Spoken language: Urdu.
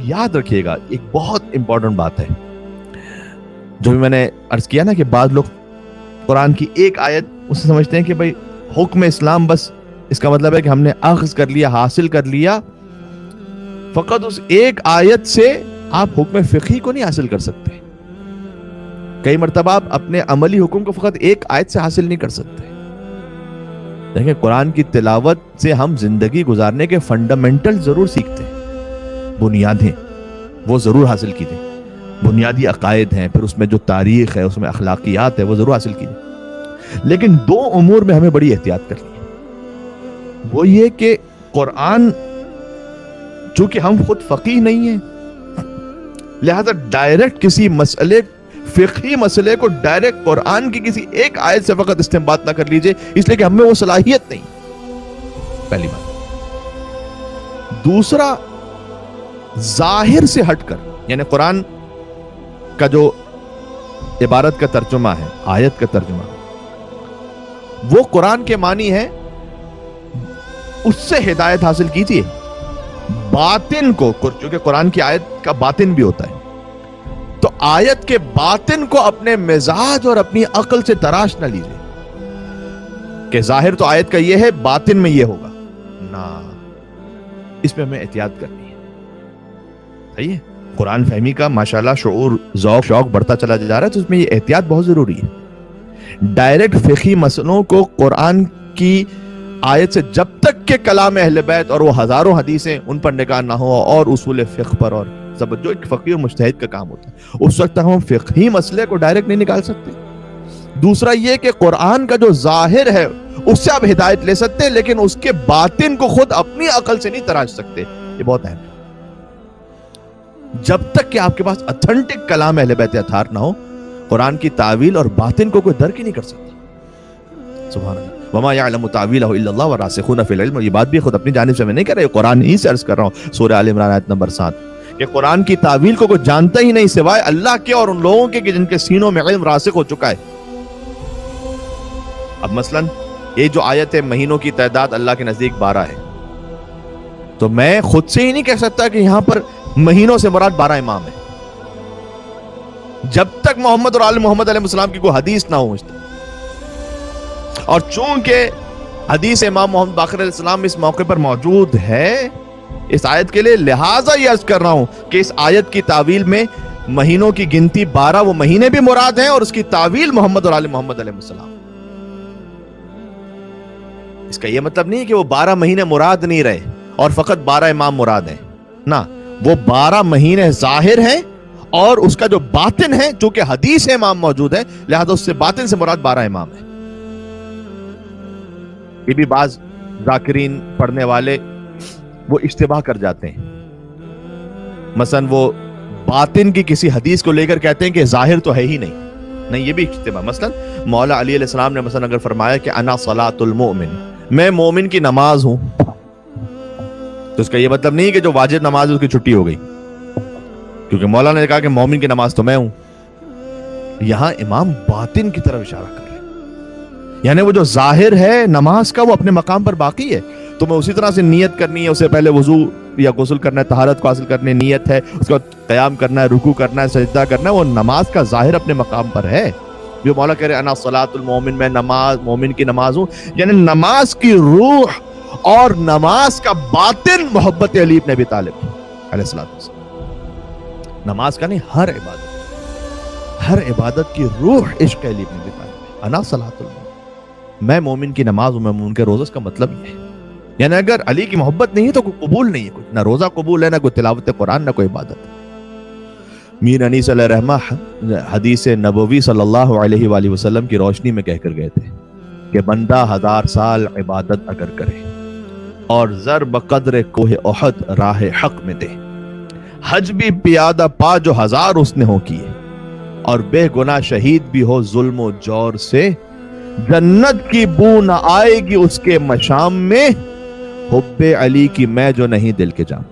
یاد رکھیے گا ایک بہت امپورٹنٹ بات ہے جو بھی میں نے عرض کیا نا کہ بعض لوگ قرآن کی ایک آیت اسے سمجھتے ہیں کہ بھائی حکم اسلام بس اس کا مطلب ہے کہ ہم نے اخذ کر لیا، حاصل کر لیا. فقط اس ایک آیت سے آپ حکم فقہی کو نہیں حاصل کر سکتے. کئی مرتبہ آپ اپنے عملی حکم کو فقط ایک آیت سے حاصل نہیں کر سکتے. دیکھیں قرآن کی تلاوت سے ہم زندگی گزارنے کے فنڈامنٹل ضرور سیکھتے ہیں، بنیادیں وہ ضرور حاصل کی دیں، بنیادی عقائد ہیں، پھر اس میں جو تاریخ ہے، اس میں اخلاقیات ہے، وہ ضرور حاصل کی دیں. لیکن دو امور میں ہمیں بڑی احتیاط کرنی ہے. وہ یہ کہ قرآن چونکہ ہم خود فقیہ نہیں ہیں، لہذا ڈائریکٹ کسی مسئلے فقہی مسئلے کو ڈائریکٹ قرآن کی کسی ایک آیت سے فقط استنباط نہ کر لیجئے، اس لیے کہ ہم میں وہ صلاحیت نہیں. پہلی بات. دوسرا، ظاہر سے ہٹ کر، یعنی قرآن کا جو عبارت کا ترجمہ ہے، آیت کا ترجمہ، وہ قرآن کے معنی ہے، اس سے ہدایت حاصل کیجیے. باطن کو، کیونکہ قرآن کی آیت کا باطن بھی ہوتا ہے، تو آیت کے باطن کو اپنے مزاج اور اپنی عقل سے تراش نہ لیجیے کہ ظاہر تو آیت کا یہ ہے، باطن میں یہ ہوگا. نہ، اس میں ہمیں احتیاط کرنی ہے. صحیح ہے؟ قرآن فہمی کا ماشاءاللہ شعور، ذوق، شوق بڑھتا چلا جا رہا ہے، تو اس میں یہ احتیاط بہت ضروری ہے. ڈائریکٹ فقہی مسئلوں کو قرآن کی آیت سے جب تک کہ کلام اہل بیت اور وہ ہزاروں حدیثیں ان پر نگاہ نہ ہو، اور اصول فقہ پر، اور جو ایک فقیہ اور مجتہد کا کام ہوتا ہے، اس وقت تک ہم فقہی مسئلے کو ڈائریکٹ نہیں نکال سکتے. دوسرا یہ کہ قرآن کا جو ظاہر ہے اس سے آپ ہدایت لے سکتے ہیں، لیکن اس کے باطن کو خود اپنی عقل سے نہیں تراش سکتے. یہ بہت اہم ہے. جب تک کہ آپ کے پاس اتھنٹک کلام اہل بیت اطہار نہ ہو، قرآن کی تعویل اور باطن کو کوئی درک ہی نہیں کر سکتا. سبحان اللہ. وما يعلم تاویلہ الا اللہ والراسخون فی العلم. اور یہ بات بھی خود اپنی جانب سے میں نہیں کہہ رہا، یہ قرآن ہی سے عرض کر رہا ہوں. سورہ آل عمران آیت نمبر 7 کہ قرآن کی تعویل کو کوئی جانتا ہی نہیں سوائے اللہ کے اور ان لوگوں کے جن کے سینوں میں علم راسخ ہو چکا ہے. اب مثلا یہ جو آیت ہے، مہینوں کی تعداد اللہ کے نزدیک 12 ہے، تو میں خود سے ہی نہیں کہہ سکتا کہ یہاں پر مہینوں سے مراد 12 امام ہے، جب تک محمد اور آل محمد علیہ السلام کی کوئی حدیث نہ ہو. اور چونکہ حدیث امام محمد باقر علیہ السلام اس موقع پر موجود ہے اس آیت کے لیے، لہٰذا یہ عرض کر رہا ہوں کہ اس آیت کی تعویل میں مہینوں کی گنتی 12 وہ مہینے بھی مراد ہیں، اور اس کی تعویل محمد اور آل محمد علیہ السلام. اس کا یہ مطلب نہیں کہ وہ 12 مہینے مراد نہیں رہے اور فقط 12 امام مراد ہیں. نہ، وہ 12 مہینے ظاہر ہیں، اور اس کا جو باطن ہے، چونکہ حدیث امام موجود ہے، لہذا اس سے باطن سے مراد 12 امام ہے. یہ بھی بعض ذاکرین پڑھنے والے وہ اشتباہ کر جاتے ہیں. مثلا وہ باطن کی کسی حدیث کو لے کر کہتے ہیں کہ ظاہر تو ہے ہی نہیں. یہ بھی اشتباہ. مثلا مولا علی علیہ السلام نے مثلا اگر فرمایا کہ انا صلاۃ المؤمن، میں مومن کی نماز ہوں، تو اس کا یہ مطلب نہیں کہ جو واجب نماز ہے اس کی چھٹی ہو گئی، کیونکہ مولا نے کہا کہ مومن کی نماز تو میں ہوں. یہاں امام باطن کی طرف اشارہ کر رہے ہیں، یعنی وہ جو ظاہر ہے نماز کا وہ اپنے مقام پر باقی ہے. تو میں اسی طرح سے نیت کرنی ہے، اس سے پہلے وضو یا غسل کرنا ہے، طہارت کو حاصل کرنے نیت ہے، اس کے بعد قیام کرنا ہے، رکوع کرنا ہے، سجدہ کرنا ہے، وہ نماز کا ظاہر اپنے مقام پر ہے. جو مولا کہہ رہے انا صلاۃ المؤمن، میں نماز مومن کی نماز ہوں، یعنی نماز کی روح اور نماز کا باطن محبت علی بن ابی طالب علیہ السلام. نماز کا نہیں، ہر عبادت کی روح عشق علی بن ابی طالب. انا صلاۃ المؤمن، میں مومن کی نماز ہوں، میں مومن کے روزہ. کا مطلب یہ ہے، یعنی اگر علی کی محبت نہیں ہے تو کوئی قبول نہیں ہے، کچھ نہ روزہ قبول ہے، نہ کوئی تلاوت قرآن، نہ کوئی عبادت. میر انیس علیہ رحمہ حدیث نبوی صلی اللہ علیہ وآلہ وسلم کی روشنی میں کہہ کر گئے تھے کہ بندہ 1000 سال عبادت اگر کرے اور زر بقدر کوہ احد راہ حق میں دے، حج بھی پیادہ پا جو 1000 اس نے ہو کیے، اور بے گناہ شہید بھی ہو ظلم و جور سے، جنت کی بو نہ آئے گی اس کے مشام میں، حب علی کی میں جو نہیں دل کے جام.